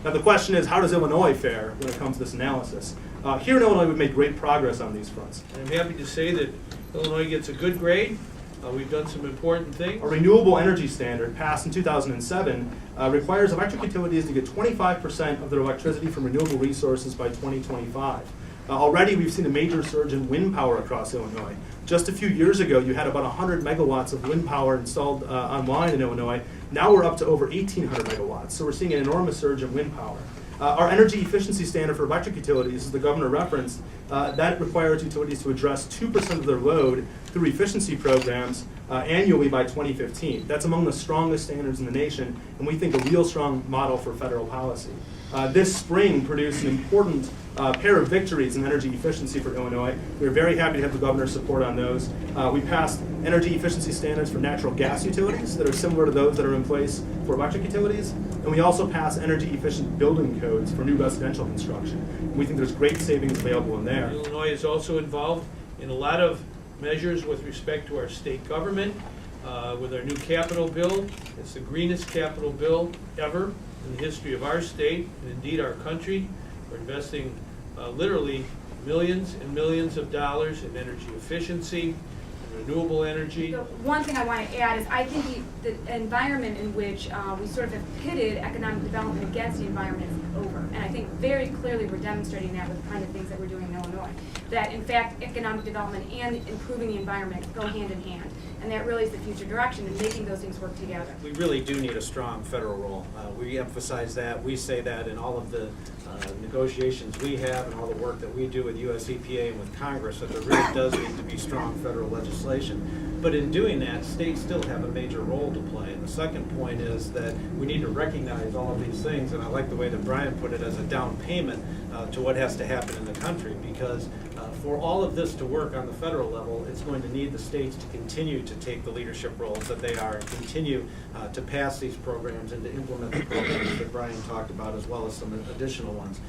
Now the question is, how does Illinois fare when it comes to this analysis? Here in Illinois, we've made great progress on these fronts. I'm happy to say that Illinois gets a good grade. We've done some important things. A renewable energy standard passed in 2007 requires electric utilities to get 25% of their electricity from renewable resources by 2025. Already we've seen a major surge in wind power across Illinois. Just a few years ago, you had about 100 megawatts of wind power installed online in Illinois. Now we're up to over 1,800 megawatts. So we're seeing an enormous surge in wind power. Our energy efficiency standard for electric utilities, as the governor referenced, that requires utilities to address 2% of their load through efficiency programs annually by 2015. That's among the strongest standards in the nation, and we think a real strong model for federal policy. This spring produced an important pair of victories in energy efficiency for Illinois. We're very happy to have the governor's support on those. We passed energy efficiency standards for natural gas utilities that are similar to those that are in place for electric utilities. And we also passed energy efficient building codes for new residential construction. And we think there's great savings available in there. Illinois is also involved in a lot of measures with respect to our state government. With our new capital bill, it's the greenest capital bill ever in the history of our state and indeed our country. We're investing literally millions and millions of dollars in energy efficiency, and renewable energy. The one thing I want to add is I think the environment in which we sort of have pitted economic development against the environment is over. And I think very clearly we're demonstrating that with the kind of things that we're doing in Illinois. That in fact economic development and improving the environment go hand in hand. And that really is the future direction in making those things work together. We really do need a strong federal role. We emphasize that. We say that in all of the negotiations we have and all the work that we do with US EPA and with Congress, that there really does need to be strong federal legislation. But in doing that, states still have a major role to play. And the second point is that we need to recognize all of these things, and I like the way that Brian put it, as a down payment to what has to happen in the country, because for all of this to work on the federal level, it's going to need the states to continue to take the leadership roles that they are and continue to pass these programs and to implement the programs that Brian talked about, as well as some additional ones.